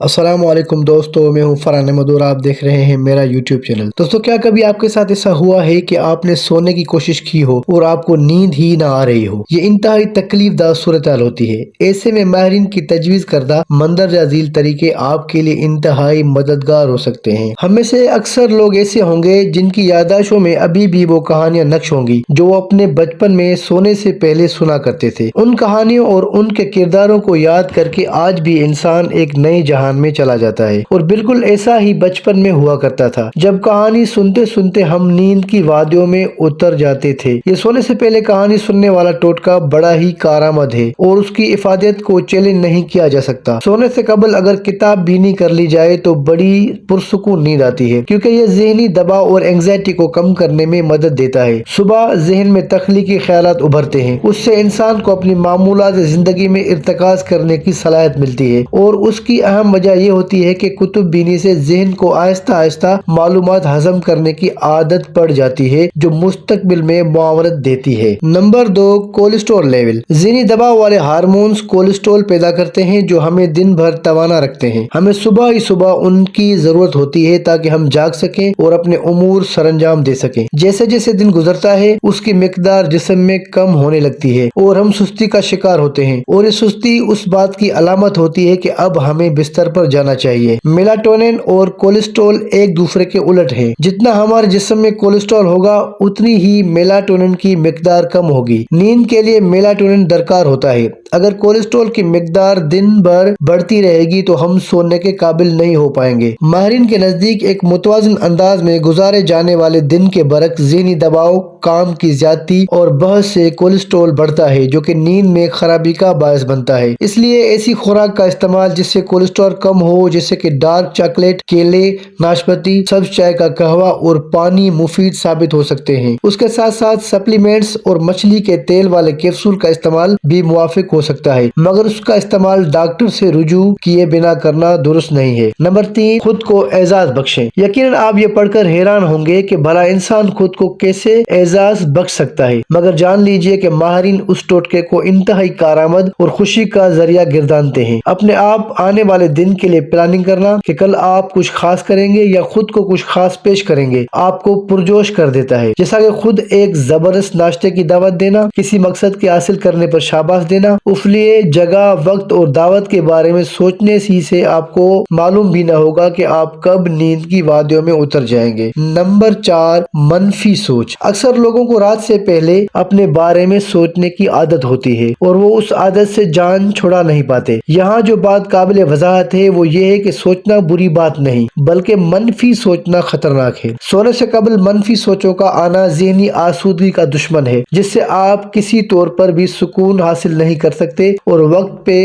अस्सलाम वालेकुम दोस्तों, मैं हूं फरहान अहमद और आप देख रहे हैं मेरा यूट्यूब चैनल। दोस्तों, क्या कभी आपके साथ ऐसा हुआ है कि आपने सोने की कोशिश की हो और आपको नींद ही ना आ रही हो? ये इंतहाई तकलीफदार सूरत हाल होती है। ऐसे में माहिरीन की तजवीज़ करदा मंदरजा झील तरीके आपके लिए इंतहाई मददगार हो सकते हैं। हमें से अक्सर लोग ऐसे होंगे जिनकी याददाश्तों में अभी भी वो कहानियां नक्श होंगी जो वो अपने बचपन में सोने से पहले सुना करते थे। उन कहानियों और उनके किरदारों को याद करके आज भी इंसान एक नए जहान में चला जाता है। और बिल्कुल ऐसा ही बचपन में हुआ करता था, जब कहानी सुनते सुनते हम नींद की वादियों में उतर जाते थे। ये सोने से पहले कहानी सुनने वाला टोटका बड़ा ही कारआमद है और उसकी इफादत को चैलेंज नहीं किया जा सकता। सोने से कबल अगर किताब बीनी कर ली जाए तो बड़ी पुरसुकून नींद आती है, क्योंकि यह ज़हनी दबाव और एंग्जाइटी को कम करने में मदद देता है। सुबह जहन में तख्लीकी ख्यालात उभरते हैं, उससे इंसान को अपनी मामूलात जिंदगी में इर्तिकाज करने की सलाहियत मिलती है। और उसकी अहम वजह यह होती है कि कुतुब बीनी से जहन को आहिस्ता आहिस्ता मालूमात हजम करने की आदत पड़ जाती है, जो मुस्तकबिल में मुआवनत देती है। Number 2, cholesterol level. ज़हनी दबाव वाले हार्मोन्स कोलेस्ट्रॉल पैदा करते हैं जो हमें दिन भर तवाना रखते हैं। हमें सुबह ही सुबह उनकी जरूरत होती है ताकि हम जाग सकें और अपने उमूर सरंजाम दे सकें। जैसे जैसे दिन गुजरता है उसकी मिकदार जिस्म में कम होने लगती है और हम सुस्ती का शिकार होते हैं, और ये सुस्ती उस बात की अलामत होती है कि अब हमें बिस्तर पर जाना चाहिए। मेलाटोनिन और कोलेस्ट्रॉल एक दूसरे के उलट हैं। जितना हमारे जिस्म में कोलेस्ट्रॉल होगा उतनी ही मेलाटोनिन की मिकदार कम होगी। नींद के लिए मेलाटोनिन दरकार होता है। अगर कोलेस्ट्रॉल की मिकदार दिन भर बढ़ती रहेगी तो हम सोने के काबिल नहीं हो पाएंगे। माहिरीन के नजदीक एक मुतवाज़िन अंदाज में गुजारे जाने वाले दिन के बरक्स ज़हनी दबाव, काम की ज्यादती और बहस से कोलेस्ट्रॉल बढ़ता है, जो कि नींद में खराबी का बायस बनता है। इसलिए ऐसी खुराक का इस्तेमाल जिससे कोलेस्ट्रॉल कम हो, जैसे कि डार्क चॉकलेट, केले, नाशपाती, सब्ज चाय का कहवा और पानी मुफीद साबित हो सकते हैं। उसके साथ साथ सप्लीमेंट्स और मछली के तेल वाले कैप्सूल का इस्तेमाल भी मुवाफिक हो सकता है, मगर उसका इस्तेमाल डॉक्टर से रुजू किए बिना करना दुरुस्त नहीं है। नंबर 3, खुद को एजाज बख्शें। यकीनन आप ये पढ़कर हैरान होंगे कि भला इंसान खुद को कैसे एजाज बख्श सकता है, मगर जान लीजिए कि माहिरीन उस टोटके को इंतहाई कारआमद और खुशी का जरिया गिरदानते हैं। अपने आप आने वाले दिन के लिए प्लानिंग करना कि कल आप कुछ खास करेंगे या खुद को कुछ खास पेश करेंगे, आपको पुरजोश कर देता है। जैसा कि खुद एक जबरदस्त नाश्ते की दावत देना, किसी मकसद के हासिल करने पर शाबाश देना, उफलिए जगह, वक्त और दावत के बारे में सोचने से आपको मालूम भी न होगा कि आप कब नींद की वादियों में उतर जाएंगे। नंबर 4, मनफी सोच। अक्सर लोगों को रात से पहले अपने बारे में सोचने की आदत होती है और वो उस आदत से जान छुड़ा नहीं पाते। यहाँ जो बात काबिल वजाहत है वो ये है कि सोचना बुरी बात नहीं, बल्कि मनफी सोचना खतरनाक है। सोने से कबल मनफी सोचों का आना ज़हनी आसूदगी का दुश्मन है, जिससे आप किसी तौर पर भी सुकून हासिल नहीं कर सकते और वक्त पे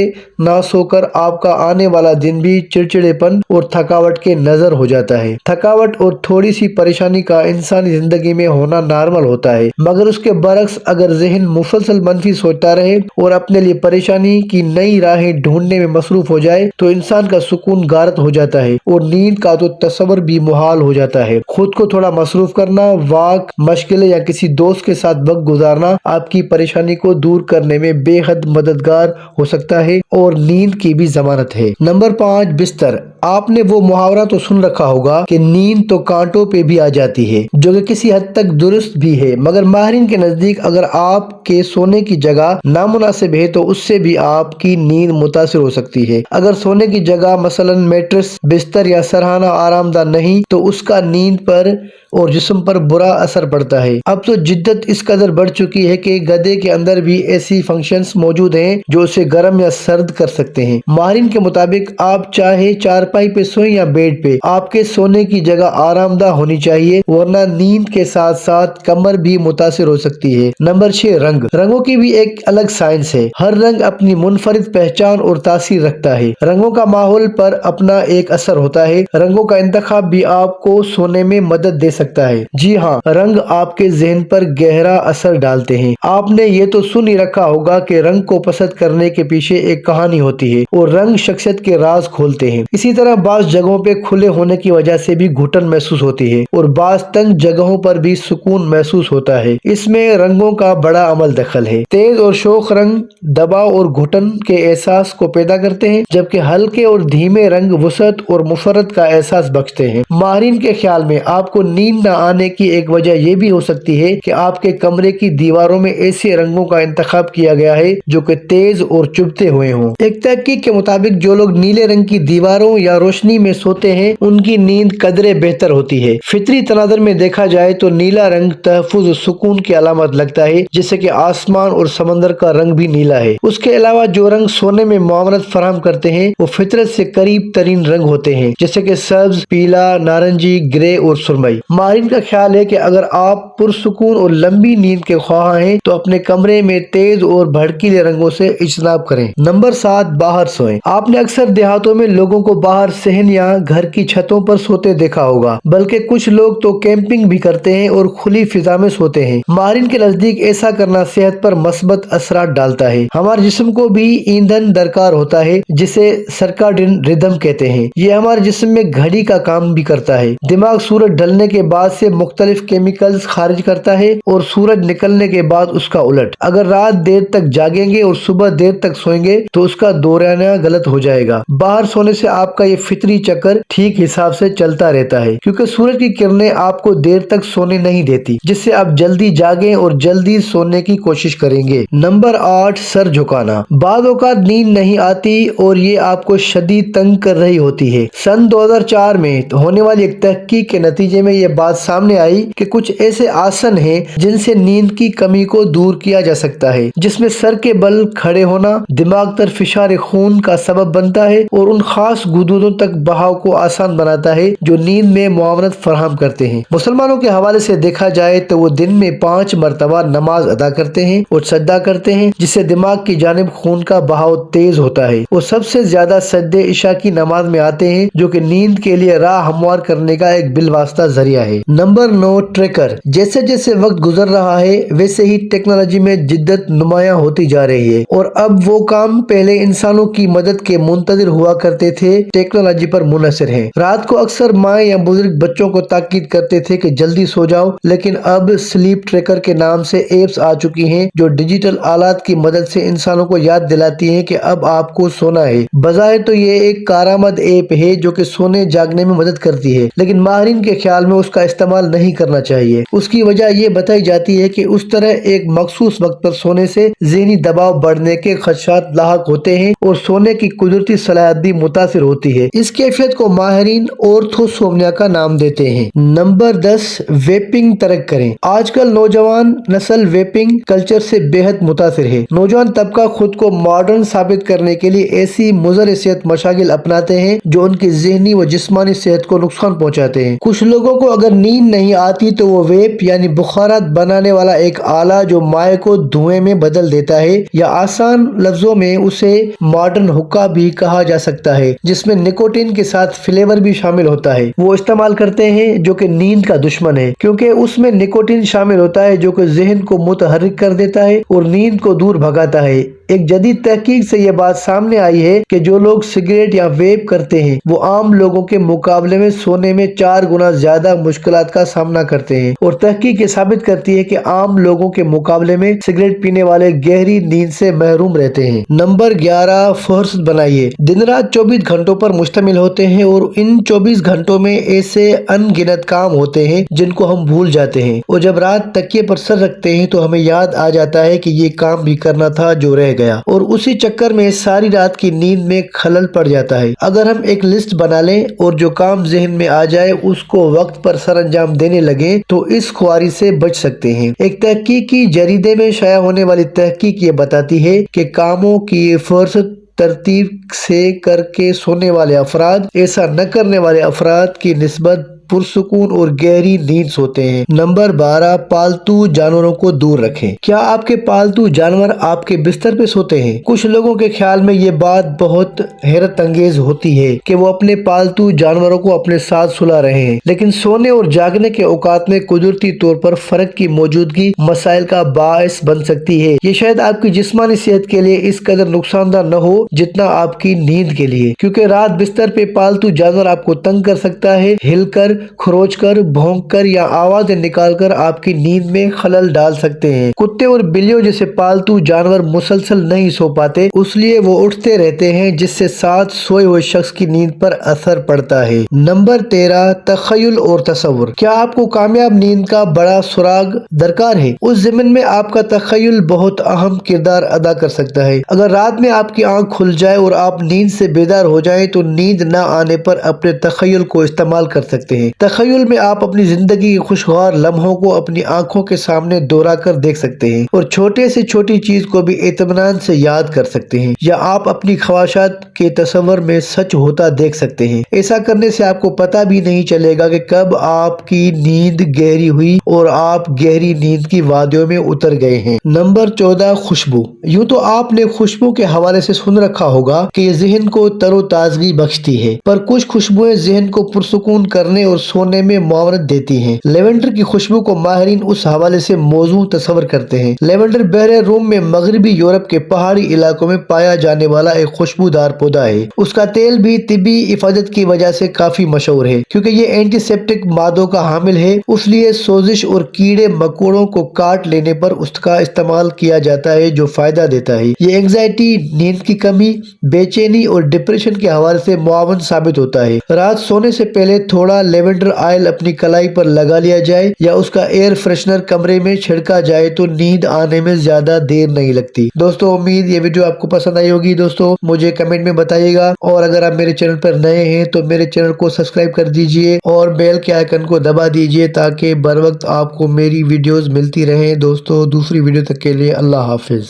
ना सोकर आपका आने वाला दिन भी चिड़चिड़ेपन और थकावट के नजर हो जाता है। थकावट और थोड़ी सी परेशानी का इंसानी जिंदगी में होना नॉर्मल होता है, मगर उसके बरक्स अगर जहन मुसलसल मनफी सोचता रहे और अपने लिए परेशानी की नई राहें ढूंढने में मसरूफ हो जाए तो इंसान का सुकून गारत हो जाता है और नींद का तो तस्वर भी मुहाल हो जाता है। खुद को थोड़ा मसरूफ करना, वॉक, मशगले या किसी दोस्त के साथ वक्त गुजारना आपकी परेशानी को दूर करने में बेहद मददगार हो सकता है और नींद की भी जमानत है। नंबर 5, बिस्तर। आपने वो मुहावरा तो सुन रखा होगा कि नींद तो कांटों पे भी आ जाती है, जो कि किसी हद तक दुरुस्त भी है, मगर माहिरीन के नजदीक अगर आपके सोने की जगह नामुनासिब है तो उससे भी आपकी नींद मुतासिर हो सकती है। अगर सोने की जगह मसलन मैट्रेस, बिस्तर या सरहाना आरामदाह नहीं तो उसका नींद पर और जिस्म पर बुरा असर पड़ता है। अब तो जिद्दत इस कदर बढ़ चुकी है कि गधे के अंदर भी ऐसी फंक्शंस मौजूद हैं जो उसे गर्म या सर्द कर सकते हैं। माहिरीन के मुताबिक आप चाहे चारपाई पे सोएं या बेड पे, आपके सोने की जगह आरामदाह होनी चाहिए, वरना नींद के साथ साथ कमर भी मुतासिर हो सकती है। नंबर 6, रंग। रंगों की भी एक अलग साइंस है। हर रंग अपनी मुनफरिद पहचान और तासीर रखता है। रंगों का माहौल पर अपना एक असर होता है। रंगों का इंतखाब भी आपको सोने में मदद दे सकता है। जी हाँ, रंग आपके जहन पर गहरा असर डालते हैं। आपने ये तो सुन ही रखा होगा कि रंग को पसंद करने के पीछे एक कहानी होती है और रंग शख्सियत के राज खोलते हैं। इसी طرح بعض جگہوں پہ کھلے ہونے کی وجہ سے بھی گھٹن محسوس ہوتی ہے اور بعض تنگ جگہوں پر بھی سکون محسوس ہوتا ہے۔ اس میں رنگوں کا بڑا عمل دخل ہے۔ تیز اور شوخ رنگ دباؤ اور گھٹن کے احساس کو پیدا کرتے ہیں، جبکہ ہلکے اور دھیمے رنگ وسعت اور مفرت کا احساس بخشتے ہیں۔ ماہرین کے خیال میں آپ کو نیند نہ آنے کی ایک وجہ یہ بھی ہو سکتی ہے کہ آپ کے کمرے کی دیواروں میں ایسے رنگوں کا انتخاب کیا گیا ہے جو کہ تیز اور چبھتے ہوئے ہوں۔ ایک تحقیق کے مطابق جو لوگ نیلے رنگ کی دیواروں یا روشنی میں سوتے ہیں ان کی نیند قدرے بہتر ہوتی ہے۔ فطری تناظر میں دیکھا جائے تو نیلا رنگ تحفظ و سکون کی علامت لگتا ہے، جیسے کہ آسمان اور سمندر کا رنگ بھی نیلا ہے۔ اس کے علاوہ جو رنگ سونے میں معاونت فراہم کرتے ہیں وہ فطرت سے قریب ترین رنگ ہوتے ہیں، جیسے کہ سبز، پیلا، نارنجی، گرے اور سرمئی۔ ماہرین کا خیال ہے کہ اگر آپ پرسکون اور لمبی نیند کے خواہاں ہیں تو اپنے کمرے میں تیز اور بھڑکیلے رنگوں سے اجتناب کریں۔ نمبر 7، باہر سوئیں۔ آپ نے اکثر دیہاتوں میں لوگوں کو باہر صحن یا گھر کی چھتوں پر سوتے دیکھا ہوگا، بلکہ کچھ لوگ تو کیمپنگ بھی کرتے ہیں اور کھلی فضا میں سوتے ہیں۔ ماہرین کے نزدیک ایسا کرنا صحت پر مثبت اثرات ڈالتا ہے۔ ہمارے جسم کو بھی ایندھن درکار ہوتا ہے جسے سرکاڈین ردھم کہتے ہیں۔ یہ ہمارے جسم میں گھڑی کا کام بھی کرتا ہے۔ دماغ سورج ڈھلنے کے بعد سے مختلف کیمیکلز خارج کرتا ہے اور سورج نکلنے کے بعد اس کا الٹ۔ اگر رات دیر تک جاگیں گے اور صبح دیر تک سوئیں گے تو اس کا دورانیہ غلط ہو جائے گا۔ باہر سونے سے آپ کا یہ فطری چکر ٹھیک حساب سے چلتا رہتا ہے، کیونکہ سورج کی کرنیں آپ کو دیر تک سونے نہیں دیتی، جس سے آپ جلدی جاگیں اور جلدی سونے کی کوشش کریں گے۔ نمبر 8، سر جھکانا۔ بعض اوقات نیند نہیں آتی اور یہ آپ کو شدید تنگ کر رہی ہوتی ہے۔ سن 2004 میں ہونے والی ایک تحقیق کے نتیجے میں یہ بات سامنے آئی کہ کچھ ایسے آسن ہیں جن سے نیند کی کمی کو دور کیا جا سکتا ہے، جس میں سر کے بل کھڑے ہونا دماغ تر فشار خون کا سبب بنتا ہے اور ان خاص گدودوں تک بہاؤ کو آسان بناتا ہے جو نیند میں معاونت فراہم کرتے ہیں۔ مسلمانوں کے حوالے سے دیکھا جائے تو وہ دن میں 5 مرتبہ نماز ادا کرتے ہیں اور سجدہ کرتے ہیں، جس سے دماغ کی جانب خون کا بہاؤ تیز ہوتا ہے۔ وہ سب سے زیادہ سجدے عشاء کی نماز میں آتے ہیں، جو کہ نیند کے لیے راہ ہموار کرنے کا ایک بالواسطہ ذریعہ ہے۔ Number 9، tracker. جیسے جیسے وقت گزر رہا ہے ویسے ہی ٹیکنالوجی میں جدت نمایاں ہوتی جا رہی ہے، اور اب وہ کام پہلے انسانوں کی مدد کے منتظر ہوا کرتے تھے ٹیکنالوجی پر منحصر ہیں۔ رات کو اکثر ماں یا بزرگ بچوں کو تاکید کرتے تھے کہ جلدی سو جاؤ، لیکن اب سلیپ ٹریکر کے نام سے ایپس آ چکی ہیں جو ڈیجیٹل آلات کی مدد سے انسانوں کو یاد دلاتی ہیں کہ اب آپ کو سونا ہے۔ بظاہر تو یہ ایک کارآمد ایپ ہے جو کہ سونے جاگنے میں مدد کرتی ہے، لیکن ماہرین کے خیال میں اس کا استعمال نہیں کرنا چاہیے۔ اس کی وجہ یہ بتائی جاتی ہے کہ اس طرح ایک مخصوص وقت پر سونے سے ذہنی دباؤ بڑھنے کے خدشات لاحق ہوتے ہیں اور سونے کی قدرتی صلاحیت بھی متاثر ہوتی ہے۔ اس کیفیت کو ماہرین اورتھوسومنیا کا نام دیتے ہیں۔ نمبر 10، ویپنگ ترک کریں۔ آج کل نوجوان نسل ویپنگ کلچر سے بے حد متاثر ہے۔ نوجوان طبقہ خود کو ماڈرن ثابت کرنے کے لیے ایسی مضر صحت مشاغل اپناتے ہیں جو ان کی ذہنی و جسمانی صحت کو نقصان پہنچاتے ہیں۔ کچھ لوگوں کو اگر نیند نہیں آتی تو وہ ویپ یعنی بخارات بنانے والا ایک آلہ جو مائع کو دھوئیں میں بدل دیتا ہے، یا آسان لفظوں میں اسے ماڈرن حقہ بھی کہا جا سکتا ہے، جس میں نکوٹین کے ساتھ فلیور بھی شامل ہوتا ہے، وہ استعمال کرتے ہیں، جو کہ نیند کا دشمن ہے، کیونکہ اس میں نکوٹین شامل ہوتا ہے جو کہ ذہن کو متحرک کر دیتا ہے اور نیند کو دور بھگاتا ہے۔ ایک جدید تحقیق سے یہ بات سامنے آئی ہے کہ جو لوگ سگریٹ یا ویپ کرتے ہیں وہ عام لوگوں کے مقابلے میں سونے میں 4 گنا زیادہ مشکلات کا سامنا کرتے ہیں، اور تحقیق یہ ثابت کرتی ہے کہ عام لوگوں کے مقابلے میں سگریٹ پینے والے گہری نیند سے محروم رہتے ہیں۔ نمبر 11، فہرست بنائیے۔ دن رات 24 گھنٹوں پر مشتمل ہوتے ہیں اور ان 24 گھنٹوں میں ایسے ان گنت کام ہوتے ہیں جن کو ہم بھول جاتے ہیں، اور جب رات تکیے پر سر رکھتے ہیں تو ہمیں یاد آ جاتا ہے کہ یہ کام بھی کرنا تھا جو رہ گیا، اور اسی چکر میں ساری رات کی نیند میں خلل پڑ جاتا ہے۔ اگر ہم ایک لسٹ بنا لیں اور جو کام ذہن میں آ جائے اس کو وقت پر سر انجام دینے لگیں تو اس خواری سے بچ سکتے ہیں۔ ایک تحقیقی جریدے میں شائع ہونے والی تحقیق یہ بتاتی ہے کہ کاموں کی فہرست ترتیب سے کر کے سونے والے افراد ایسا نہ کرنے والے افراد کی نسبت पुरसुकून और गहरी नींद सोते हैं। नंबर 12, पालतू जानवरों को दूर रखें। क्या आपके पालतू जानवर आपके बिस्तर पे सोते हैं? कुछ लोगों के ख्याल में ये बात बहुत हैरत अंगेज होती है कि वो अपने पालतू जानवरों को अपने साथ सुला रहे हैं, लेकिन सोने और जागने के औकात में कुदरती तौर पर फर्क की मौजूदगी मसाइल का बायस बन सकती है। ये शायद आपकी जिस्मानी सेहत के लिए इस कदर नुकसानदार न हो जितना आपकी नींद के लिए, क्योंकि रात बिस्तर पे पालतू जानवर आपको तंग कर सकता है, हिलकर, खरोचकर, भौंककर या आवाजें निकालकर आपकी नींद में खलल डाल सकते हैं। कुत्ते और बिल्लियों जैसे पालतू जानवर मुसलसल नहीं सो पाते, इसलिए वो उठते रहते हैं, जिससे साथ सोए हुए शख्स की नींद पर असर पड़ता है। नंबर 13, तखय्युल और तसव्वुर। क्या आपको कामयाब नींद का बड़ा सुराग दरकार है? उस ज़मीन में आपका तखय्युल बहुत अहम किरदार अदा कर सकता है। अगर रात में आपकी आंख खुल जाए और आप नींद से बेदार हो जाएं, तो नींद न आने पर अपने तखय्युल को इस्तेमाल कर सकते हैं। तखय्युल में आप अपनी जिंदगी के खुशगवार लम्हों को अपनी आंखों के सामने दोहरा कर देख सकते हैं और छोटे से छोटी चीज को भी इत्मीनान से याद कर सकते हैं, या आप अपनी ख्वाहिशात के तस्वर में सच होता देख सकते हैं। ऐसा करने से आपको पता भी नहीं चलेगा कि कब आपकी नींद गहरी हुई और आप गहरी नींद की वादियों में उतर गए हैं। नंबर 14, खुशबू। यूं तो आपने खुशबू के हवाले से सुन रखा होगा कि ये ज़हन को तरोताजगी बख्शती है, पर कुछ खुशबुएं ज़हन को पुरसुकून करने और सोने में मुआवनत देती हैं। लेवेंडर की खुशबू को माहिरीन उस हवाले से मौजू तस्वर करते हैं। लेवेंडर बहरे रूम में मगरबी यूरोप के पहाड़ी इलाकों में पाया जाने वाला एक खुशबूदार पौधा है। उसका तेल भी तिब्बी इफादत की वजह से काफी मशहूर है, क्योंकि ये एंटीसेप्टिक मादों का हामिल है, इसलिए सोजिश और कीड़े मकोड़ों को काट लेने पर उसका इस्तेमाल किया जाता है, जो फायदा देता है। ये एंग्जाइटी, नींद की कमी, बेचैनी और डिप्रेशन के हवाले से मुआवन साबित होता है। रात सोने से पहले थोड़ा लेवेंडर ऑयल अपनी कलाई पर लगा लिया जाए या उसका एयर फ्रेशनर कमरे में छिड़का जाए तो नींद आने में ज्यादा देर नहीं लगती। दोस्तों, उम्मीद ये वीडियो आपको पसंद आई होगी। दोस्तों, मुझे कमेंट में बताइएगा, और अगर आप मेरे चैनल पर नए हैं तो मेरे चैनल को सब्सक्राइब कर दीजिए और बेल के आइकन को दबा दीजिए, ताकि बर वक्त आपको मेरी वीडियोस मिलती रहे। दोस्तों, दूसरी वीडियो तक के लिए अल्लाह हाफिज।